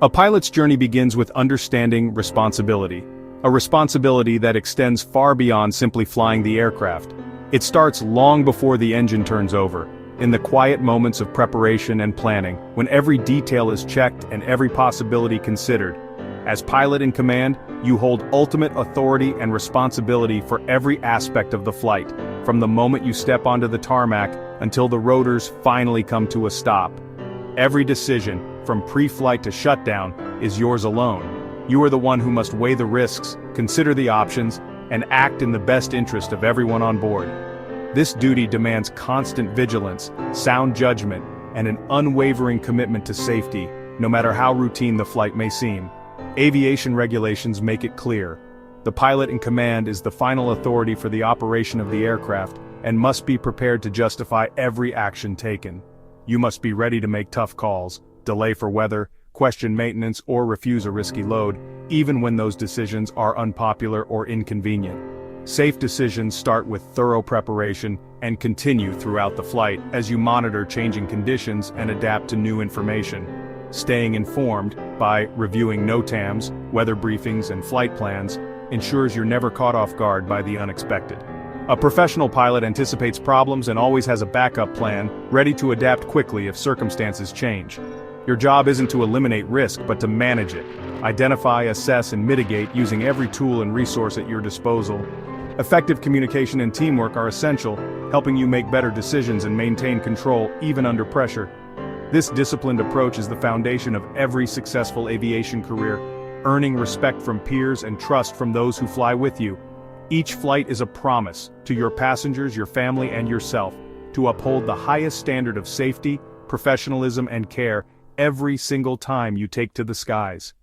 A pilot's journey begins with understanding responsibility, a responsibility that extends far beyond simply flying the aircraft. It starts long before the engine turns over, in the quiet moments of preparation and planning, when every detail is checked and every possibility considered. As pilot in command, you hold ultimate authority and responsibility for every aspect of the flight, from the moment you step onto the tarmac until the rotors finally come to a stop. Every decision, from pre-flight to shutdown, is yours alone. You are the one who must weigh the risks, consider the options, and act in the best interest of everyone on board. This duty demands constant vigilance, sound judgment, and an unwavering commitment to safety, no matter how routine the flight may seem. Aviation regulations make it clear. The pilot in command is the final authority for the operation of the aircraft, and must be prepared to justify every action taken. You must be ready to make tough calls, delay for weather, question maintenance, or refuse a risky load, even when those decisions are unpopular or inconvenient. Safe decisions start with thorough preparation and continue throughout the flight as you monitor changing conditions and adapt to new information. Staying informed by reviewing NOTAMs, weather briefings, and flight plans ensures you're never caught off guard by the unexpected. A professional pilot anticipates problems and always has a backup plan, ready to adapt quickly if circumstances change. Your job isn't to eliminate risk, but to manage it. Identify, assess, and mitigate using every tool and resource at your disposal. Effective communication and teamwork are essential, helping you make better decisions and maintain control even under pressure. This disciplined approach is the foundation of every successful aviation career, earning respect from peers and trust from those who fly with you. Each flight is a promise to your passengers, your family, and yourself to uphold the highest standard of safety, professionalism, and care every single time you take to the skies.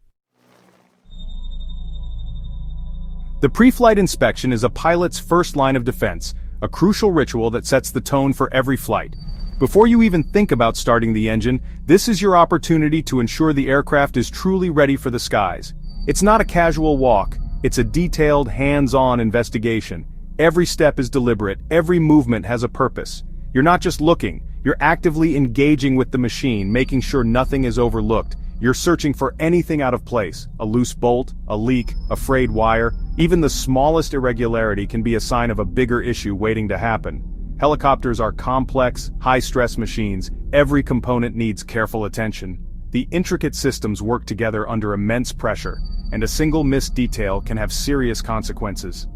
The pre-flight inspection is a pilot's first line of defense, a crucial ritual that sets the tone for every flight. Before you even think about starting the engine, this is your opportunity to ensure the aircraft is truly ready for the skies. It's not a casual walk, it's a detailed, hands-on investigation. Every step is deliberate, every movement has a purpose. You're not just looking, you're actively engaging with the machine, making sure nothing is overlooked. You're searching for anything out of place, a loose bolt, a leak, a frayed wire. Even the smallest irregularity can be a sign of a bigger issue waiting to happen. Helicopters are complex, high-stress machines. Every component needs careful attention. The intricate systems work together under immense pressure, and a single missed detail can have serious consequences.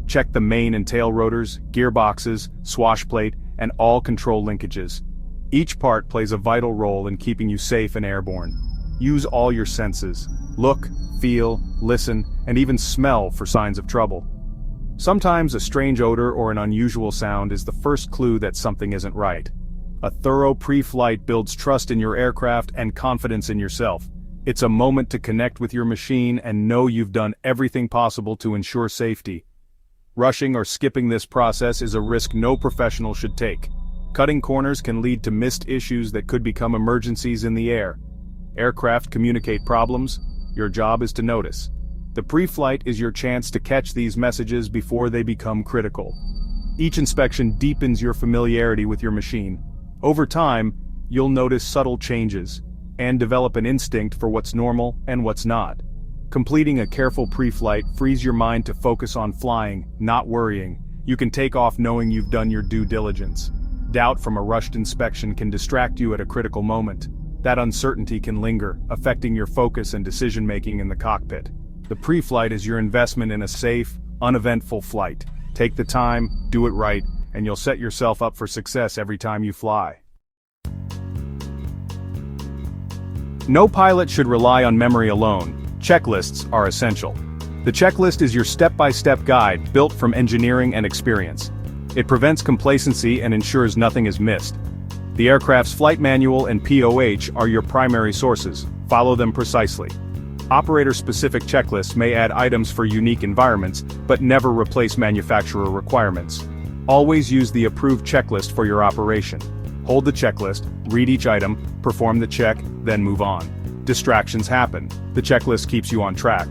Check the main and tail rotors, gearboxes, swash plate, and all control linkages. Each part plays a vital role in keeping you safe and airborne. Use all your senses. Look, feel, listen, and even smell for signs of trouble. Sometimes a strange odor or an unusual sound is the first clue that something isn't right. A thorough pre-flight builds trust in your aircraft and confidence in yourself. It's a moment to connect with your machine and know you've done everything possible to ensure safety. Rushing or skipping this process is a risk no professional should take. Cutting corners can lead to missed issues that could become emergencies in the air. Aircraft communicate problems, your job is to notice. The pre-flight is your chance to catch these messages before they become critical. Each inspection deepens your familiarity with your machine. Over time, you'll notice subtle changes, and develop an instinct for what's normal and what's not. Completing a careful pre-flight frees your mind to focus on flying, not worrying. You can take off knowing you've done your due diligence. Doubt from a rushed inspection can distract you at a critical moment. That uncertainty can linger, affecting your focus and decision-making in the cockpit. The pre-flight is your investment in a safe, uneventful flight. Take the time, do it right, and you'll set yourself up for success every time you fly. No pilot should rely on memory alone. Checklists are essential. The checklist is your step-by-step guide built from engineering and experience. It prevents complacency and ensures nothing is missed. The aircraft's flight manual and POH are your primary sources. Follow them precisely. Operator-specific checklists may add items for unique environments, but never replace manufacturer requirements. Always use the approved checklist for your operation. Hold the checklist, read each item, perform the check, then move on. Distractions happen. The checklist keeps you on track.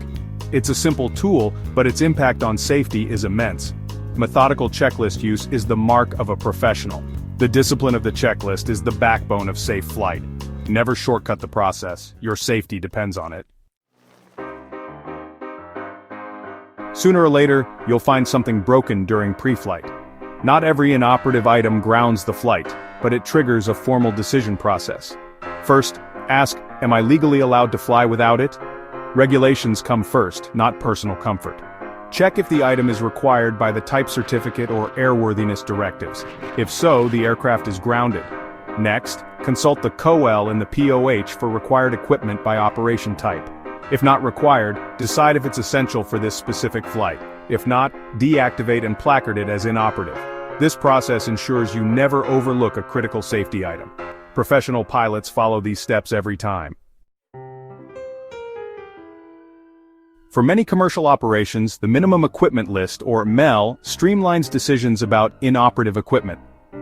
It's a simple tool, but its impact on safety is immense. Methodical checklist use is the mark of a professional. The discipline of the checklist is the backbone of safe flight. Never shortcut the process, your safety depends on it. Sooner or later, you'll find something broken during pre-flight. Not every inoperative item grounds the flight, but it triggers a formal decision process. First, ask, am I legally allowed to fly without it? Regulations come first, not personal comfort. Check if the item is required by the type certificate or airworthiness directives. If so, the aircraft is grounded. Next, consult the COL and the POH for required equipment by operation type. If not required, decide if it's essential for this specific flight. If not, deactivate and placard it as inoperative. This process ensures you never overlook a critical safety item. Professional pilots follow these steps every time. For many commercial operations, the Minimum Equipment List, or MEL, streamlines decisions about inoperative equipment.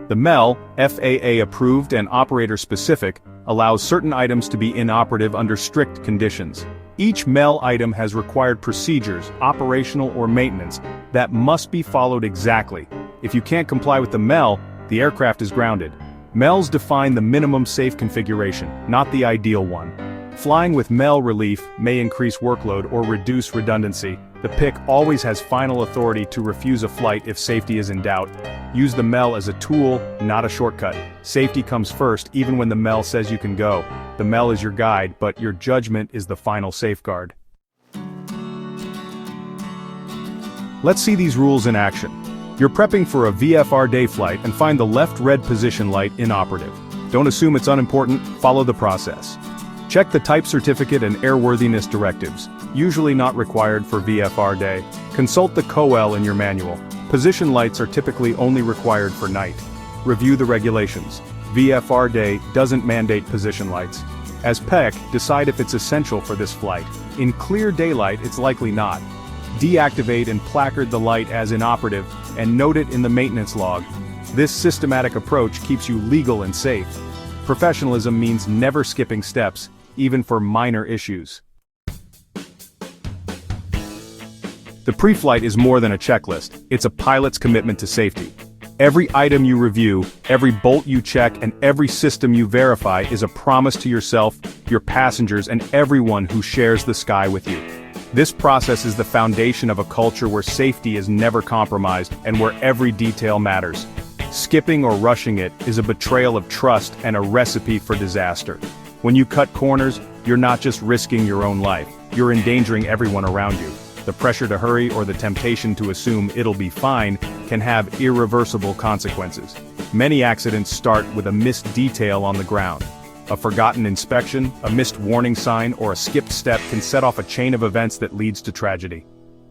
The MEL, FAA approved and operator specific, allows certain items to be inoperative under strict conditions. Each MEL item has required procedures, operational or maintenance, that must be followed exactly. If you can't comply with the MEL, the aircraft is grounded. MELs define the minimum safe configuration, not the ideal one. Flying with MEL relief may increase workload or reduce redundancy. The PIC always has final authority to refuse a flight if safety is in doubt. Use the MEL as a tool, not a shortcut. Safety comes first, even when the MEL says you can go. The MEL is your guide, but your judgment is the final safeguard. Let's see these rules in action. You're prepping for a VFR day flight and find the left red position light inoperative. Don't assume it's unimportant, follow the process. Check the type certificate and airworthiness directives, usually not required for VFR day. Consult the COL in your manual. Position lights are typically only required for night. Review the regulations. VFR day doesn't mandate position lights. As PEC, decide if it's essential for this flight. In clear daylight, it's likely not. Deactivate and placard the light as inoperative, and note it in the maintenance log. This systematic approach keeps you legal and safe. Professionalism means never skipping steps, even for minor issues. The pre-flight is more than a checklist, it's a pilot's commitment to safety. Every item you review, every bolt you check, and every system you verify is a promise to yourself, your passengers, and everyone who shares the sky with you. This process is the foundation of a culture where safety is never compromised and where every detail matters. Skipping or rushing it is a betrayal of trust and a recipe for disaster. When you cut corners, you're not just risking your own life, you're endangering everyone around you. The pressure to hurry or the temptation to assume it'll be fine can have irreversible consequences. Many accidents start with a missed detail on the ground. A forgotten inspection, a missed warning sign, or a skipped step can set off a chain of events that leads to tragedy.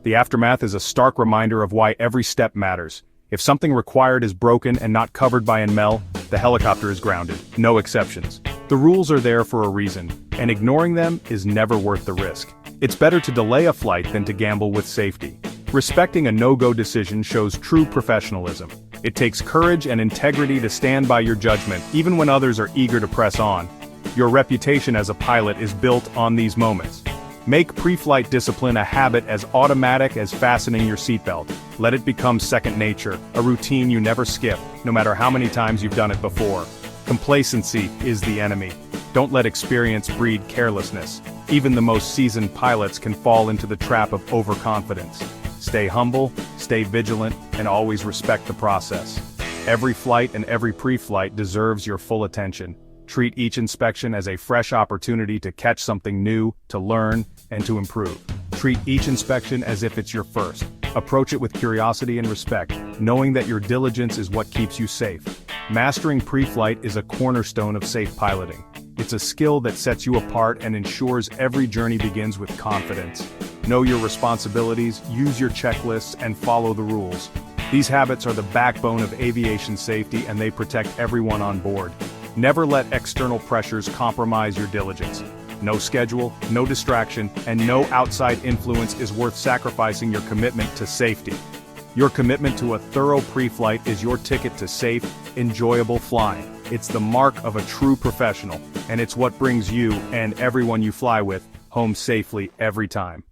The aftermath is a stark reminder of why every step matters. If something required is broken and not covered by an MEL, the helicopter is grounded, no exceptions. The rules are there for a reason, and ignoring them is never worth the risk. It's better to delay a flight than to gamble with safety. Respecting a no-go decision shows true professionalism. It takes courage and integrity to stand by your judgment, even when others are eager to press on. Your reputation as a pilot is built on these moments. Make pre-flight discipline a habit as automatic as fastening your seatbelt. Let it become second nature, a routine you never skip, no matter how many times you've done it before. Complacency is the enemy. Don't let experience breed carelessness. Even the most seasoned pilots can fall into the trap of overconfidence. Stay humble, stay vigilant, and always respect the process. Every flight and every pre-flight deserves your full attention. Treat each inspection as a fresh opportunity to catch something new, to learn, and to improve. Treat each inspection as if it's your first. Approach it with curiosity and respect, knowing that your diligence is what keeps you safe. Mastering pre-flight is a cornerstone of safe piloting. It's a skill that sets you apart and ensures every journey begins with confidence. Know your responsibilities, use your checklists, and follow the rules. These habits are the backbone of aviation safety, and they protect everyone on board. Never let external pressures compromise your diligence. No schedule, no distraction, and no outside influence is worth sacrificing your commitment to safety. Your commitment to a thorough pre-flight is your ticket to safe, enjoyable flying. It's the mark of a true professional, and it's what brings you, and everyone you fly with, home safely every time.